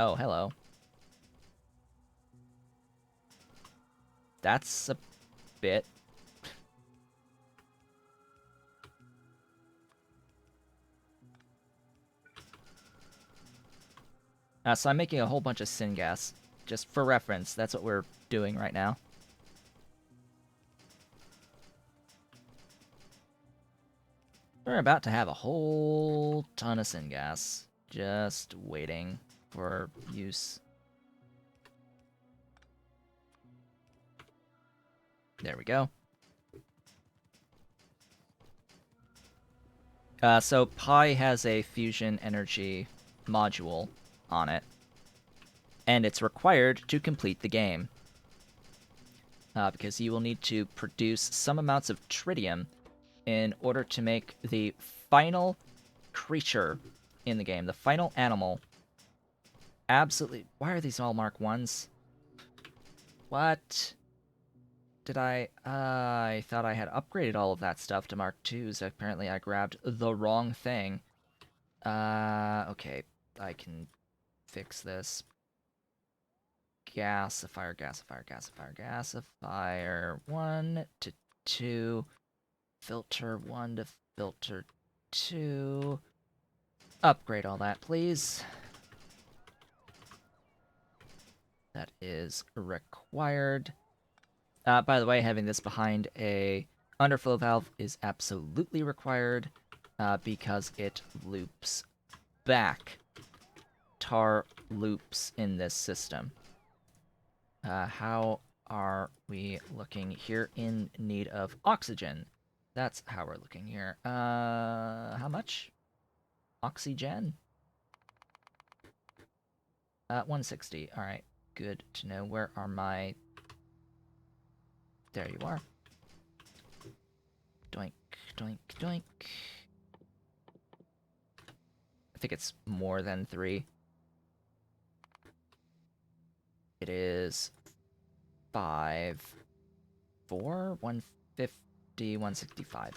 Oh, hello. That's a bit. So I'm making a whole bunch of syngas. Just for reference, that's what we're doing right now. We're about to have a whole ton of syngas. Just waiting for use. There we go. So Pi has a fusion energy module on it, and it's required to complete the game. Because you will need to produce some amounts of tritium in order to make the final creature in the game, the final animal. Absolutely. Why are these all Mark 1s? What? Did I thought I had upgraded all of that stuff to Mark 2s. Apparently I grabbed the wrong thing. Okay. I can fix this. Gasifier, gasifier, gasifier, gasifier. 1 to 2. Filter 1 to filter 2. Upgrade all that, please. That is required. By the way, having this behind a underflow valve is absolutely required because it loops back. Tar loops in this system. How are we looking here? In need of oxygen. That's how we're looking here. How much? Oxygen? 160. Alright, good to know. Where are my... There you are. Doink, doink, doink. I think it's more than 3. It is 5, 4, 150, 165.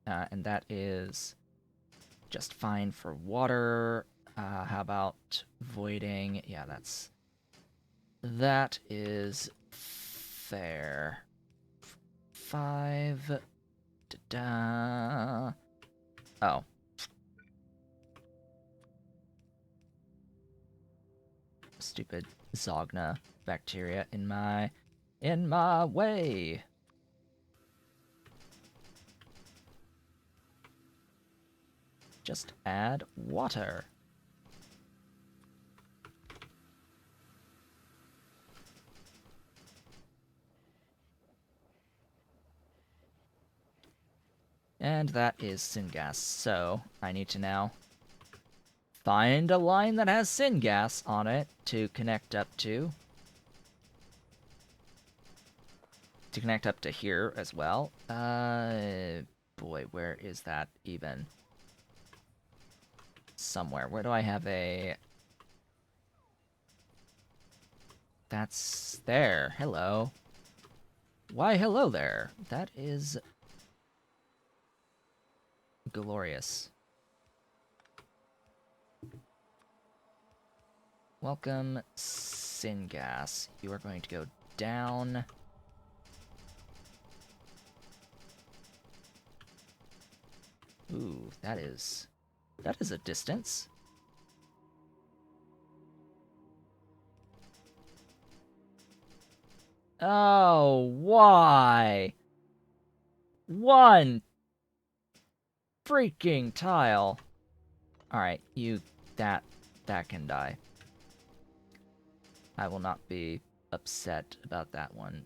Alright. And that is just fine for water. How about voiding? Yeah, that is fair. 5. Da-da. Oh. Stupid Zogna bacteria in my way. Just add water. And that is syngas, so I need to now find a line that has syngas on it to connect up to. To connect up to here as well. Boy, where is that even? Somewhere. Where do I have a... That's there. Hello. Why, hello there. That is... glorious. Welcome, syngas. You are going to go down. Ooh, that is a distance. Oh, why? One freaking tile. Alright, that can die. I will not be upset about that one.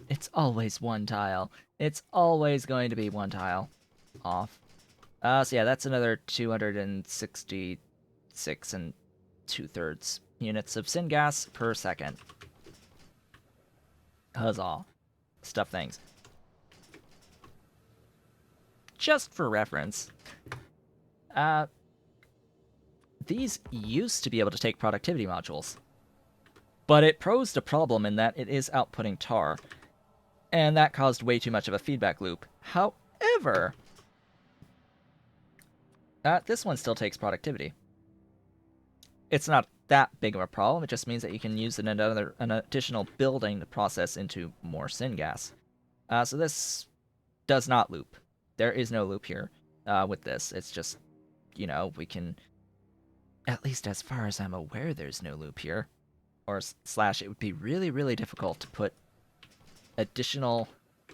It's always one tile. It's always going to be one tile off. So yeah, that's another 266 and 2/3 units of syngas per second. Huzzah. Stuff things. Just for reference, these used to be able to take productivity modules, but it posed a problem in that it is outputting tar. And that caused way too much of a feedback loop. However, this one still takes productivity. It's not that big of a problem. It just means that you can use an additional building to process into more syngas. So this does not loop. There is no loop here with this. It's just, we can, at least as far as I'm aware, there's no loop here. Or slash, it would be really, really difficult to put additional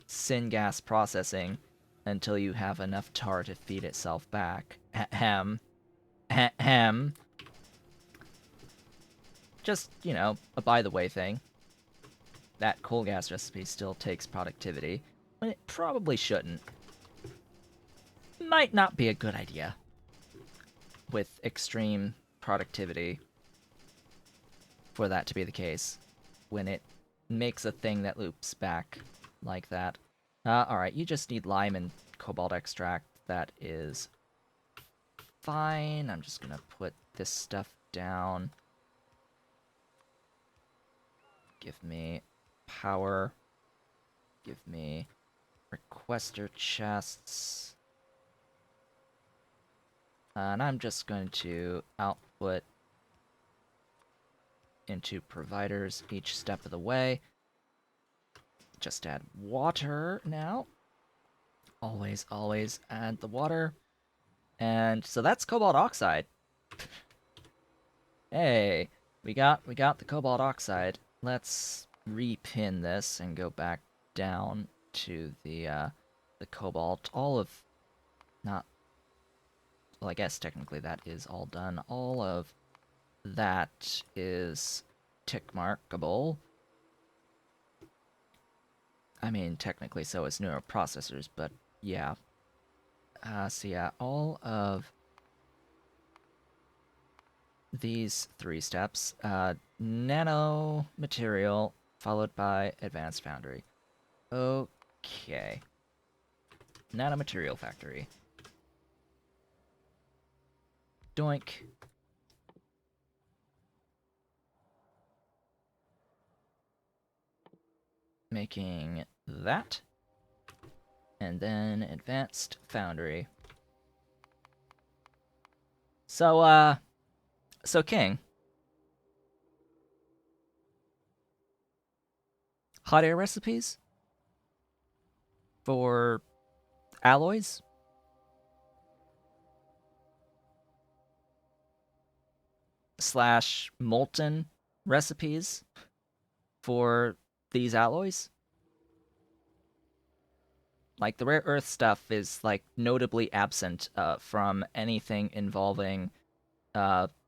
syngas processing until you have enough tar to feed itself back. Ahem. Ahem. Just, a by the way thing. That coal gas recipe still takes productivity, when it probably shouldn't. Might not be a good idea with extreme productivity for that to be the case when it makes a thing that loops back like that. Alright, you just need lime and cobalt extract. That is fine. I'm just gonna put this stuff down. Give me power. Give me requester chests. And I'm just going to output into providers each step of the way. Just add water now. Always, always add the water. And so that's cobalt oxide. Hey, we got the cobalt oxide. Let's repin this and go back down to the cobalt. All of, not, well, I guess technically that is all done. All of that is tick markable. I mean, technically so is neuroprocessors, but yeah. So yeah, all of these 3 steps, nano material followed by advanced foundry. Okay. Nanomaterial factory. Doink. Making that. And then advanced foundry. So King. Hot air recipes? For alloys? Slash molten recipes for these alloys? Like, the rare earth stuff is, like, notably absent from anything involving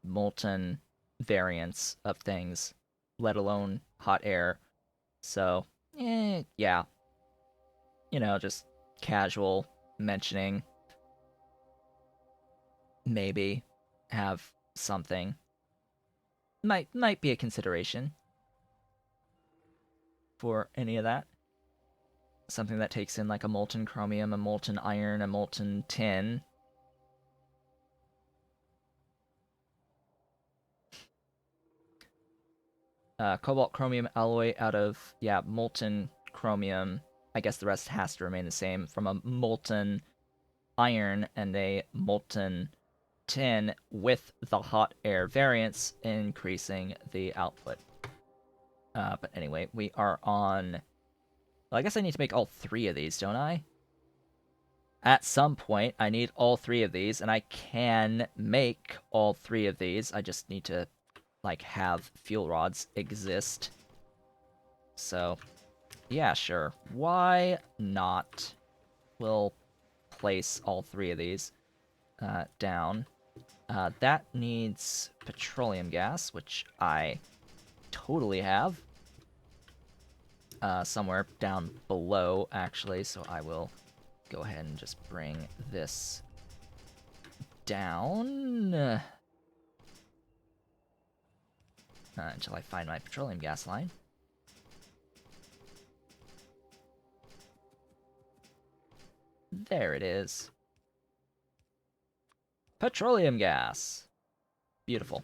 molten variants of things, let alone hot air. So, yeah. Just casual mentioning. Maybe have something. Might be a consideration for any of that. Something that takes in like a molten chromium, a molten iron, a molten tin. Cobalt chromium alloy out of, molten chromium. I guess the rest has to remain the same, from a molten iron and a molten tin with the hot air variants, increasing the output. But anyway, we are on... Well, I guess I need to make all 3 of these, don't I? At some point, I need all 3 of these, and I can make all 3 of these. I just need to, like, have fuel rods exist. So, yeah, sure. Why not? We'll place all 3 of these down. That needs petroleum gas, which I totally have. Somewhere down below, actually, so I will go ahead and just bring this down until I find my petroleum gas line. There it is. Petroleum gas. Beautiful.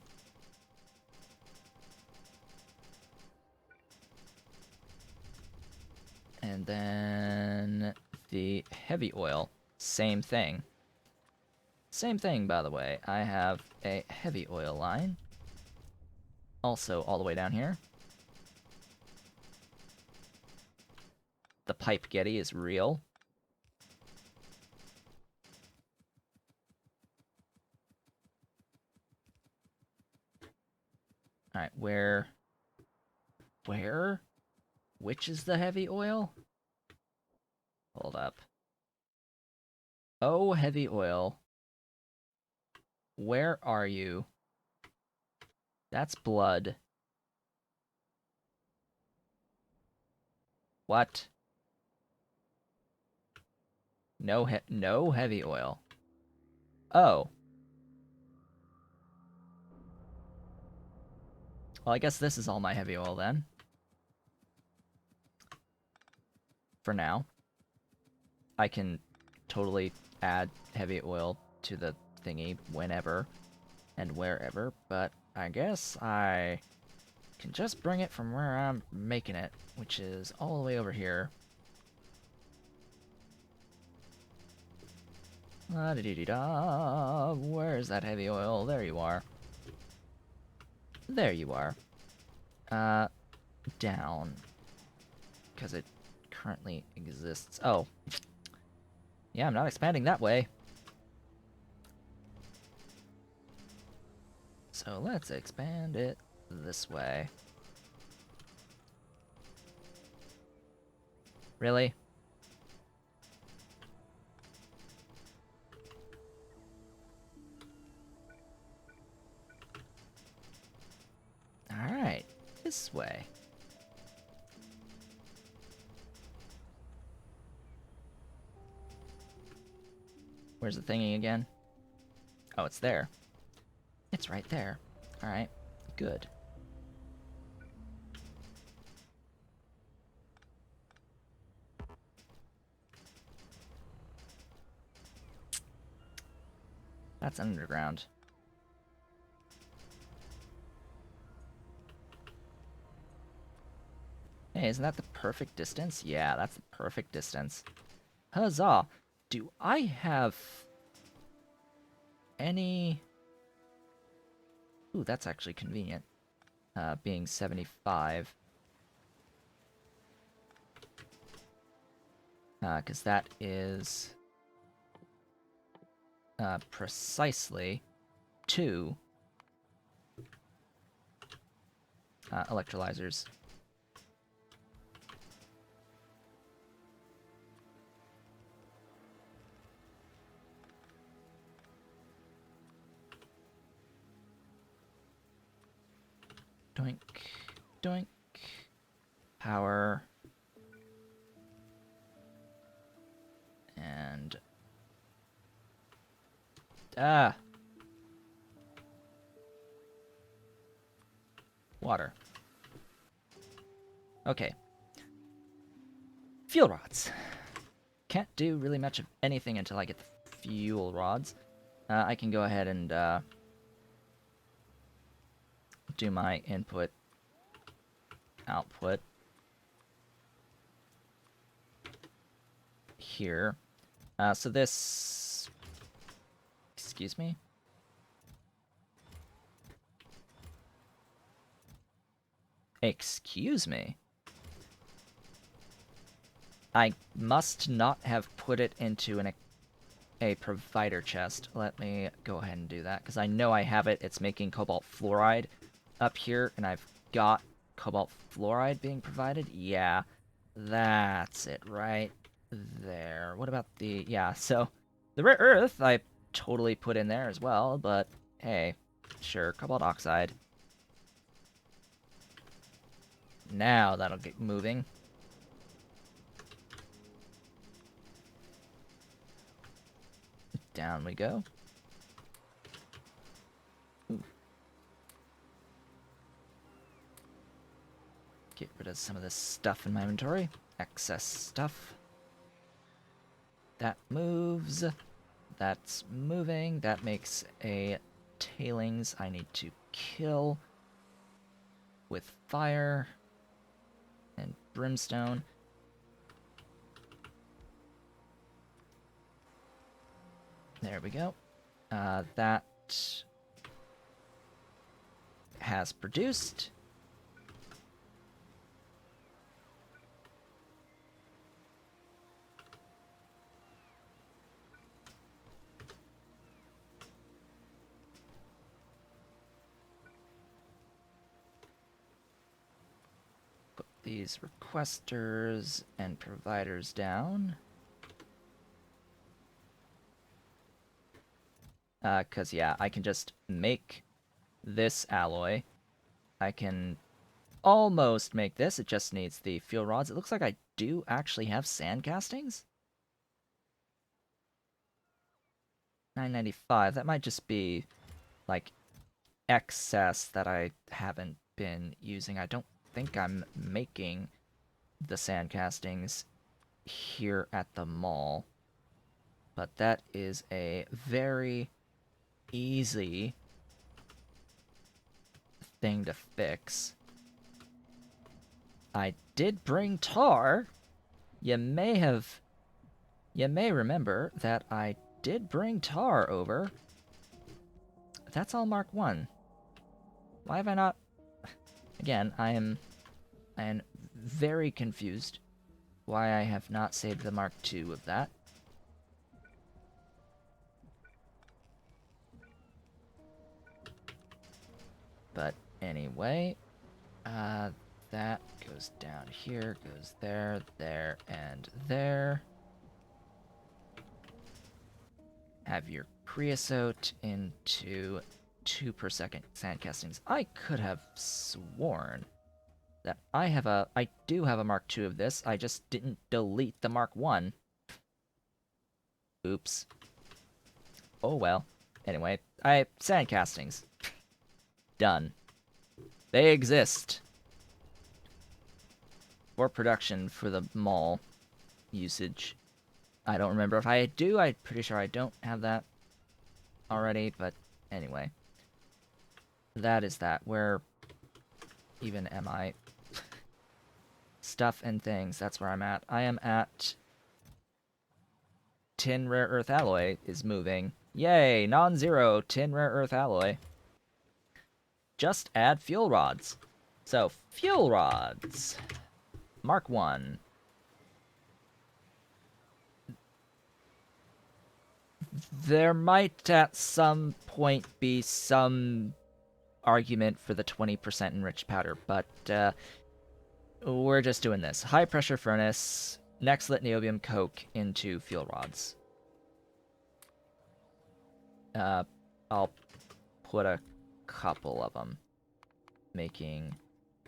And then the heavy oil, same thing. Same thing, by the way. I have a heavy oil line, also all the way down here. The pipe getty is real. Alright, where? Which is the heavy oil? Hold up. Oh, heavy oil. Where are you? That's blood. What? No heavy oil. Oh. Well, I guess this is all my heavy oil then. For now. I can totally add heavy oil to the thingy whenever and wherever, but I guess I can just bring it from where I'm making it, which is all the way over here. La-di-di-di-da. Where's that heavy oil? There you are. There you are. Down. Because it currently exists. Oh. Yeah, I'm not expanding that way. So let's expand it this way. Really? Alright, this way. Where's the thingy again? Oh, it's there. It's right there. Alright, good. That's underground. Hey, isn't that the perfect distance? Yeah, that's the perfect distance. Huzzah! Do I have any... Ooh, that's actually convenient. Being 75. Because that is... precisely 2 electrolyzers. Doink, doink, power, and water. Okay. Fuel rods. Can't do really much of anything until I get the fuel rods. I can go ahead and do my input, output here. So this... Excuse me? Excuse me? I must not have put it into a provider chest. Let me go ahead and do that, because I know I have it. It's making cobalt fluoride up here, and I've got cobalt fluoride being provided. Yeah, that's it right there. What about the... Yeah, so the rare earth I totally put in there as well, but hey, sure, cobalt oxide. Now that'll get moving. Down we go. Ooh. Get rid of some of this stuff in my inventory. Excess stuff. That moves. That's moving. That makes a tailings I need to kill with fire and brimstone. There we go. That has produced. Put these requesters and providers down. Because, yeah, I can just make this alloy. I can almost make this. It just needs the fuel rods. It looks like I do actually have sand castings. 995. That might just be, like, excess that I haven't been using. I don't think I'm making the sand castings here at the mall. But that is a very easy thing to fix. I did bring tar. You may remember that I did bring tar over. That's all Mark 1. Why have I not... Again, I am very confused why I have not saved the Mark 2 of that. But anyway, that goes down here, goes there, there, and there. Have your creosote into 2 per second sand castings. I could have sworn that I do have a Mark II of this. I just didn't delete the Mark 1. Oops. Oh well. Anyway, sand castings. Done. They exist. For production for the mall usage. I don't remember if I do. I'm pretty sure I don't have that already, but anyway. That is that. Where even am I? Stuff and things. That's where I'm at. I am at... Tin rare earth alloy is moving. Yay! Non-zero tin rare earth alloy. Just add fuel rods. So, fuel rods. Mark 1. There might at some point be some argument for the 20% enriched powder, but we're just doing this. High pressure furnace, next lit niobium coke into fuel rods. I'll put a couple of them, making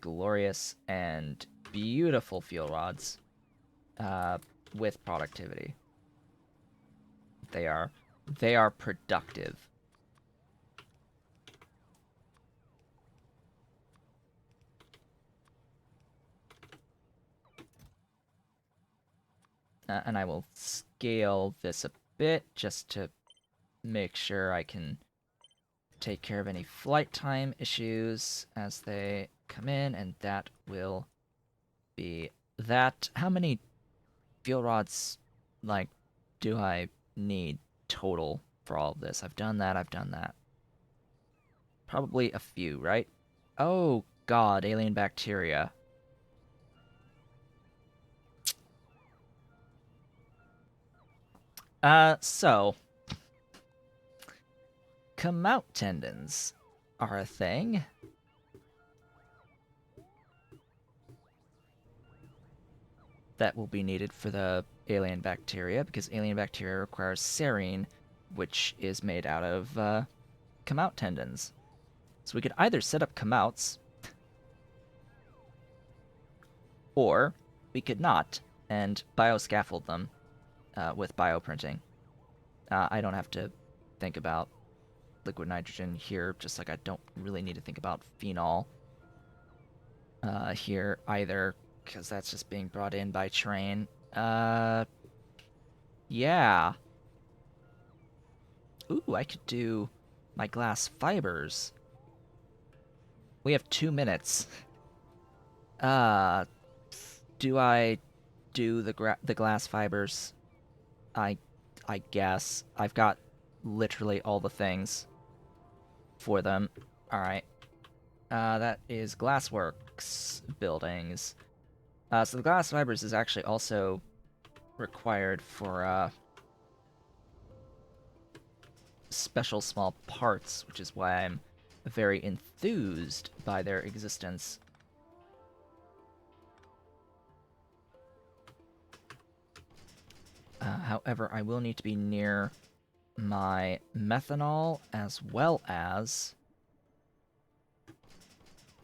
glorious and beautiful fuel rods with productivity. They are productive. And I will scale this a bit just to make sure I can take care of any flight time issues as they come in, and that will be that. How many fuel rods, like, do I need total for all of this? I've done that. Probably a few, right? Oh god, alien bacteria. So... Cobalt tendons are a thing. That will be needed for the alien bacteria, because alien bacteria requires serine, which is made out of Cobalt tendons. So we could either set up Cobalts, or we could not, and bioscaffold them with bioprinting. I don't have to think about liquid nitrogen here, just like I don't really need to think about phenol here either, because that's just being brought in by train. Yeah. Ooh, I could do my glass fibers. We have 2 minutes. Do I do the glass fibers? I guess. I've got literally all the things for them. Alright. That is Glassworks buildings. So the glass fibers is actually also required for special small parts, which is why I'm very enthused by their existence. However, I will need to be near my methanol as well as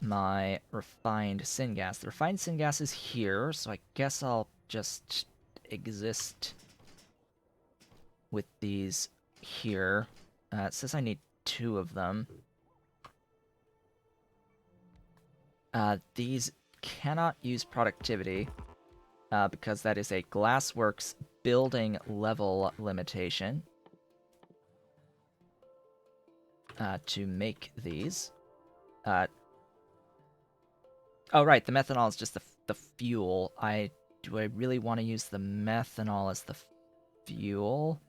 my refined syngas. The refined syngas is here, so I guess I'll just exist with these here. It says I need 2 of them. These cannot use productivity because that is a Glassworks building level limitation to make these. Oh, right, the methanol is just the fuel. Do I really want to use the methanol as the fuel?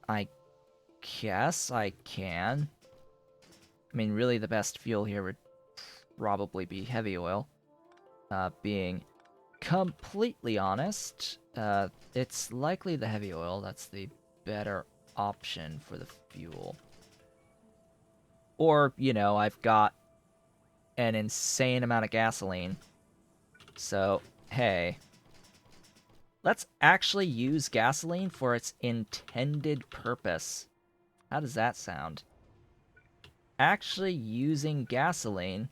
I guess I can. I mean, really the best fuel here would probably be heavy oil. Being completely honest, it's likely the heavy oil that's the better option for the fuel. Or, you know, I've got an insane amount of gasoline. So, hey. Let's actually use gasoline for its intended purpose. How does that sound? Actually using gasoline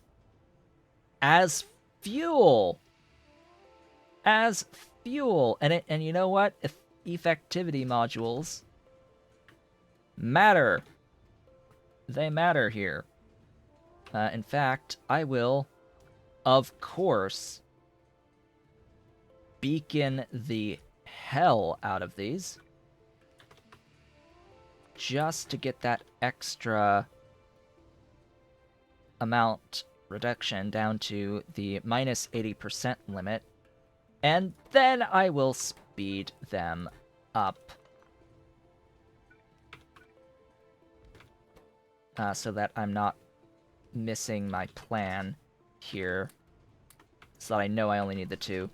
as fuel. As fuel. And you know what? Effectivity modules matter. They matter here. In fact, I will, of course, beacon the hell out of these just to get that extra amount reduction down to the minus 80% limit, and then I will speed them up so that I'm not missing my plan here, so that I know I only need the 2.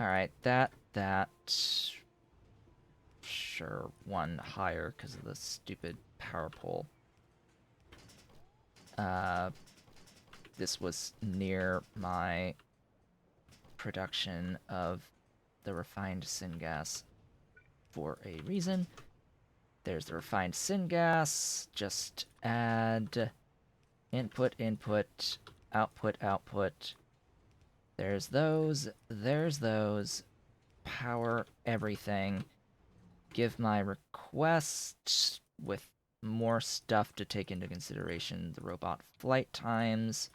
Alright, that, sure, 1 higher because of the stupid power pole. This was near my production of the refined syngas for a reason. There's the refined syngas. Just add input, input, output, output. There's those. There's those. Power everything. Give my request with more stuff to take into consideration the robot flight times.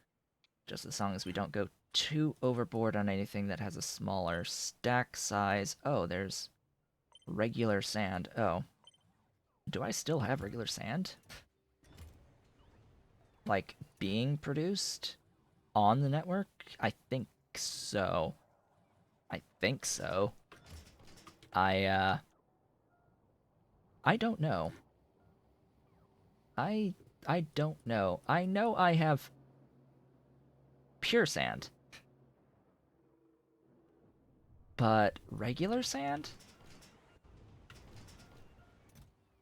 Just as long as we don't go too overboard on anything that has a smaller stack size. Oh, there's regular sand. Oh. Do I still have regular sand? Like, being produced on the network? I think so. I think so. I don't know. I don't know. I know I have pure sand. But regular sand?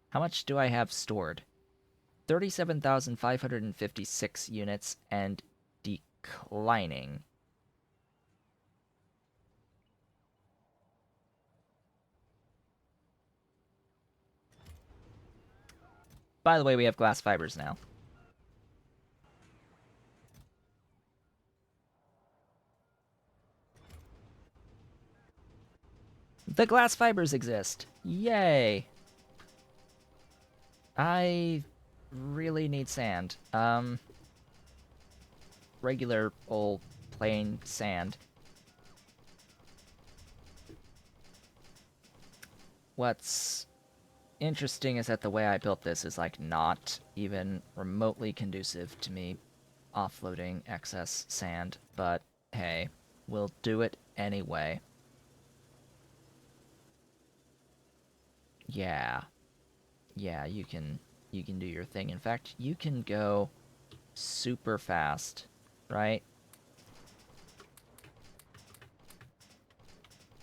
How much do I have stored? 37,556 units and declining. By the way, we have glass fibers now. The glass fibers exist. Yay! I really need sand. Regular old plain sand. What's interesting is that the way I built this is like not even remotely conducive to me offloading excess sand, but hey, we'll do it anyway. Yeah. Yeah, you can do your thing. In fact, you can go super fast, right?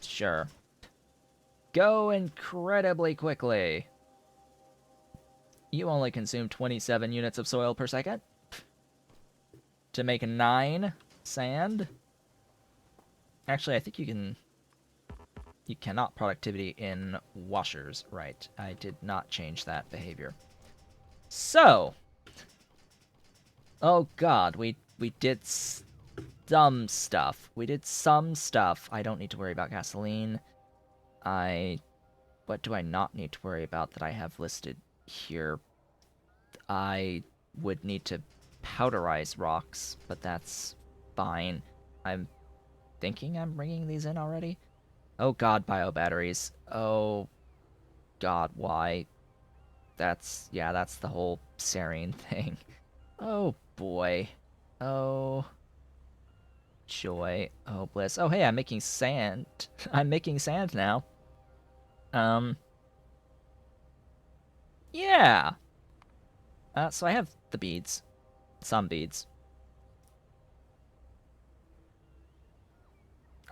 Sure. Go incredibly quickly. You only consume 27 units of soil per second to make 9 sand. Actually, I think you cannot productivity in washers, right? I did not change that behavior. So, oh god, we did some stuff. We did some stuff. I don't need to worry about gasoline. What do I not need to worry about that I have listed here? I would need to powderize rocks, but that's fine. I'm thinking I'm bringing these in already. Oh god, bio batteries. Oh god, why? Yeah, that's the whole serine thing. Oh boy. Oh joy. Oh bliss. Oh hey, I'm making sand. I'm making sand now. Um, yeah. So I have the beads. Some beads.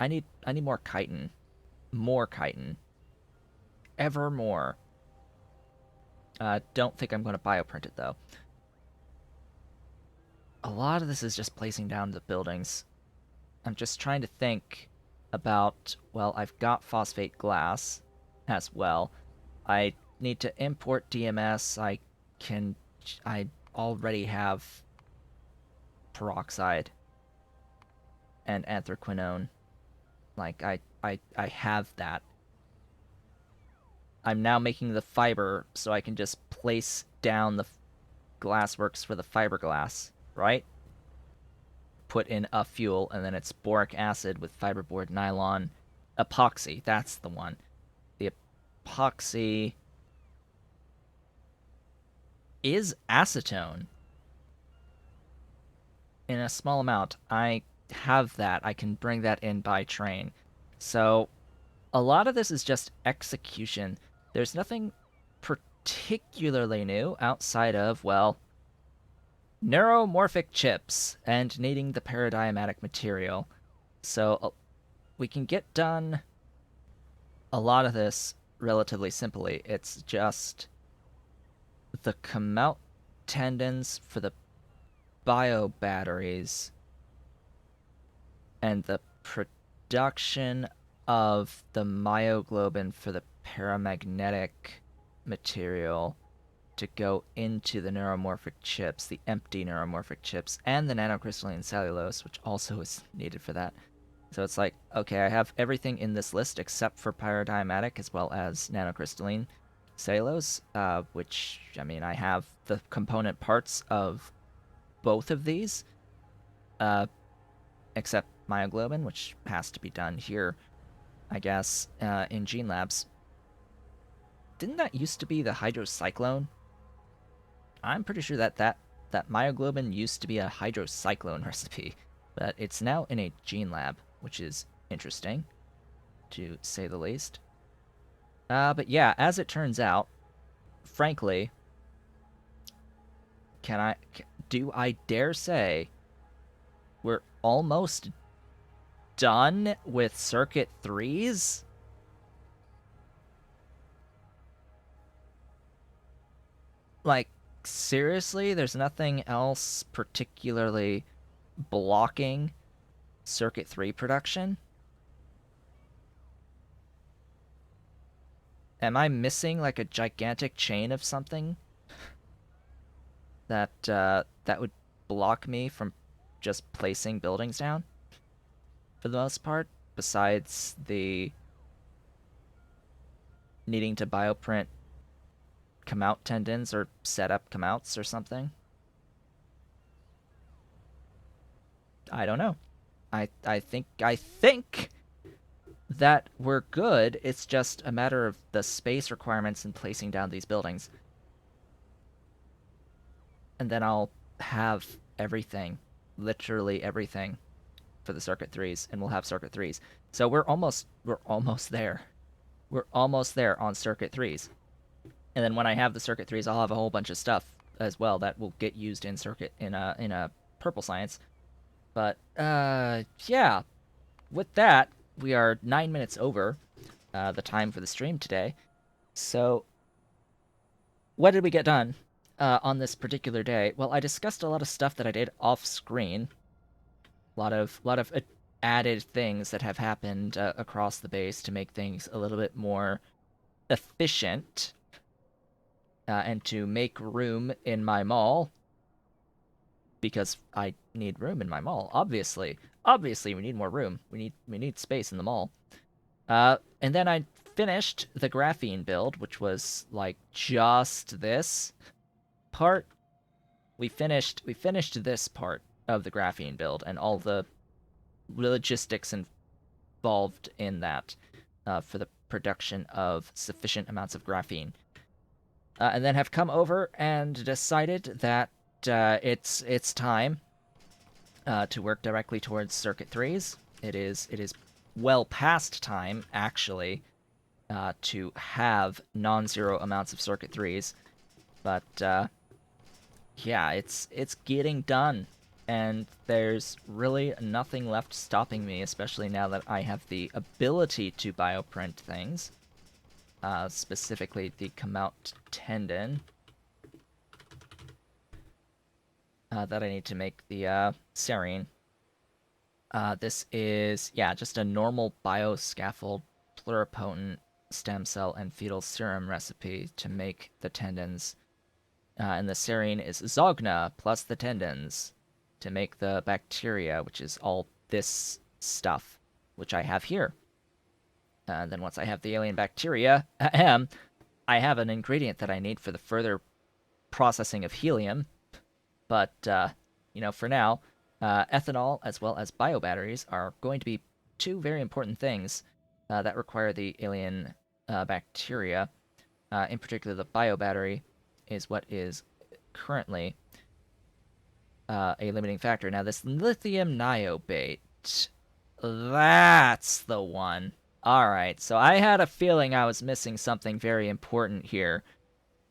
I need more chitin. More chitin. Ever more. Don't think I'm going to bioprint it though. A lot of this is just placing down the buildings. I'm just trying to think about, well, I've got phosphate glass as well. I need to import DMS. Can I already have peroxide and anthraquinone. Like I have that. I'm now making the fiber so I can just place down the glassworks for the fiberglass, right? Put in a fuel, and then it's boric acid with fiberboard nylon epoxy. That's the one. The epoxy is acetone in a small amount. I have that. I can bring that in by train. So a lot of this is just execution. There's nothing particularly new outside of, well, neuromorphic chips and needing the paradigmatic material. So we can get done a lot of this relatively simply. It's just the Cobalt tendons for the bio batteries and the production of the myoglobin for the paramagnetic material to go into the neuromorphic chips, the empty neuromorphic chips, and the nanocrystalline cellulose, which also is needed for that. So it's like, okay, I have everything in this list except for paradigmatic as well as nanocrystalline cellulose, which, I mean, I have the component parts of both of these, except myoglobin, which has to be done here, I guess, in Gene Labs. Didn't that used to be the hydrocyclone? I'm pretty sure that myoglobin used to be a hydrocyclone recipe, but it's now in a Gene Lab, which is interesting, to say the least. But yeah, as it turns out, frankly, do I dare say we're almost done with Circuit 3s? Like, seriously, there's nothing else particularly blocking Circuit 3 production? Am I missing like a gigantic chain of something that would block me from just placing buildings down for the most part, besides the needing to bioprint come out tendons or set up come outs or something? I don't know. I think that we're good. It's just a matter of the space requirements and placing down these buildings. And then I'll have everything, literally everything for the Circuit 3s, and we'll have Circuit 3s. So we're almost there. We're almost there on Circuit 3s. And then when I have the circuit threes, I'll have a whole bunch of stuff as well that will get used in a purple science. But yeah, with that, we are 9 minutes over the time for the stream today. So, what did we get done on this particular day? Well, I discussed a lot of stuff that I did off screen. A lot of added things that have happened across the base to make things a little bit more efficient and to make room in my mall, because I need room in my mall. Obviously, we need more room. We need space in the mall. And then I finished the graphene build, which was like just this part. We finished this part of the graphene build and all the logistics involved in that for the production of sufficient amounts of graphene. And then have come over and decided that it's time to work directly towards circuit threes. It is well past time, actually, to have non-zero amounts of circuit threes. But yeah, it's getting done, and there's really nothing left stopping me, especially now that I have the ability to bioprint things. Specifically the Cobalt tendon that I need to make the serine. This is, yeah, just a normal bioscaffold pluripotent stem cell and fetal serum recipe to make the tendons. And the serine is Zogna plus the tendons to make the bacteria, which is all this stuff, which I have here. Then once I have the alien bacteria, I have an ingredient that I need for the further processing of helium. But, for now, ethanol as well as biobatteries are going to be two very important things that require the alien bacteria. In particular, the biobattery is what is currently a limiting factor. Now, this lithium niobate, that's the one. Alright, so I had a feeling I was missing something very important here.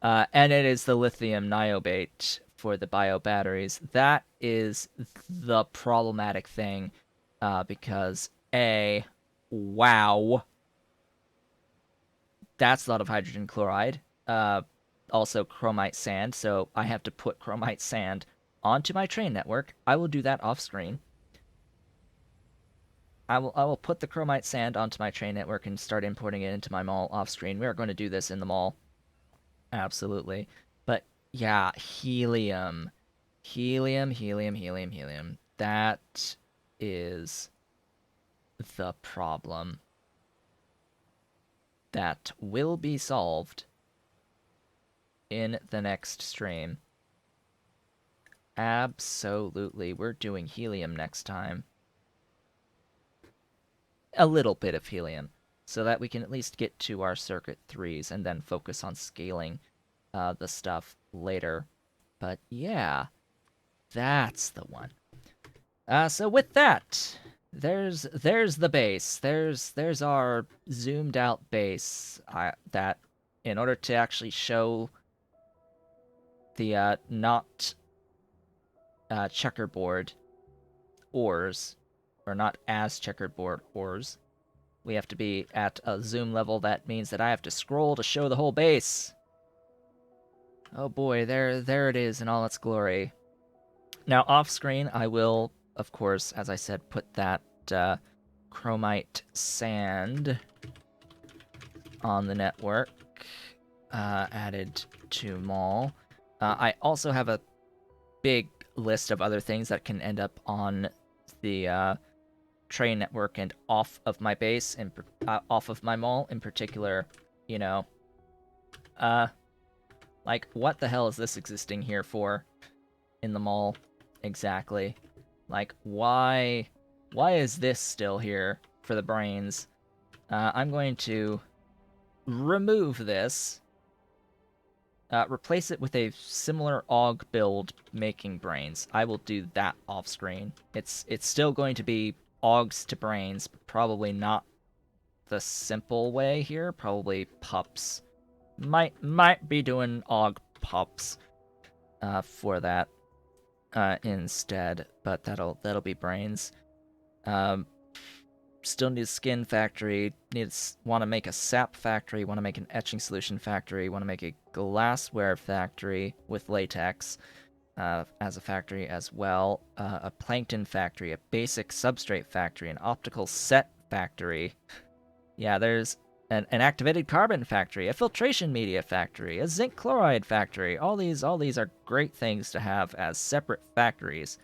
And it is the lithium niobate for the biobatteries. That is the problematic thing, because wow, that's a lot of hydrogen chloride. Also chromite sand, so I have to put chromite sand onto my train network. I will do that off screen. I will put the chromite sand onto my train network and start importing it into my mall off screen. We are going to do this in the mall. Absolutely. But yeah, helium. Helium. That is the problem that will be solved in the next stream. Absolutely. We're doing helium next time. A little bit of helium, so that we can at least get to our circuit threes and then focus on scaling the stuff later. But yeah, that's the one. So with that, there's the base. There's our zoomed out base. That in order to actually show the not checkerboard ores, or not as checkerboard ores, we have to be at a zoom level that means that I have to scroll to show the whole base. Oh boy, there it is in all its glory. Now off screen, I will, of course, as I said, put that chromite sand on the network, added to mall. I also have a big list of other things that can end up on the train network and off of my base and off of my mall. In particular, like, what the hell is this existing here for in the mall exactly? Like, why is this still here for the brains? I'm going to remove this, replace it with a similar AUG build making brains. I will do that off screen. It's still going to be AUGs to brains, but probably not the simple way here. Probably pups Might be doing og pops for that instead, but that'll be brains. Still need a skin factory. Want to make a sap factory. Want to make an etching solution factory. Want to make a glassware factory with latex as a factory as well. A plankton factory. A basic substrate factory. An optical set factory. Yeah, there's an activated carbon factory, a filtration media factory, a zinc chloride factory. All these are great things to have as separate factories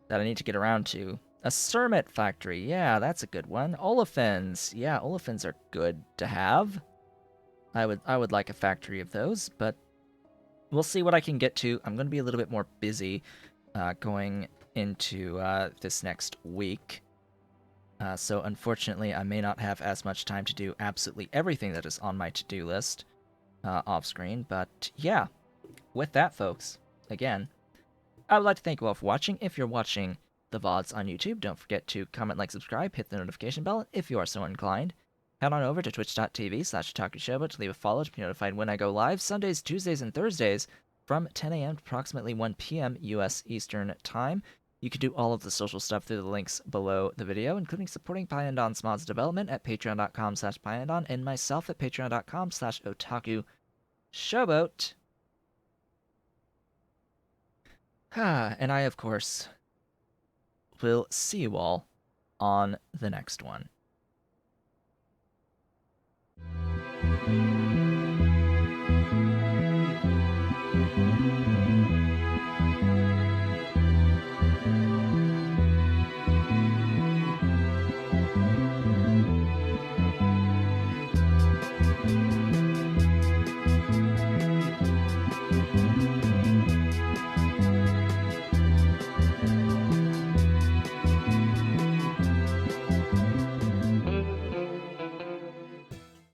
that I need to get around to. A Cermet factory, yeah, that's a good one. Olefins, yeah, olefins are good to have. I would like a factory of those, but we'll see what I can get to. I'm going to be a little bit more busy going into this next week. So unfortunately, I may not have as much time to do absolutely everything that is on my to-do list off screen. But yeah, with that, folks, again, I would like to thank you all for watching. If you're watching the VODs on YouTube, don't forget to comment, like, subscribe, hit the notification bell if you are so inclined. Head on over to twitch.tv/Otaku Showboat to leave a follow to be notified when I go live Sundays, Tuesdays, and Thursdays from 10 a.m. to approximately 1 p.m. U.S. Eastern Time. You can do all of the social stuff through the links below the video, including supporting Pyandon's mods development at patreon.com/Pyandon and myself at patreon.com/Otaku Showboat. And I, of course, will see you all on the next one.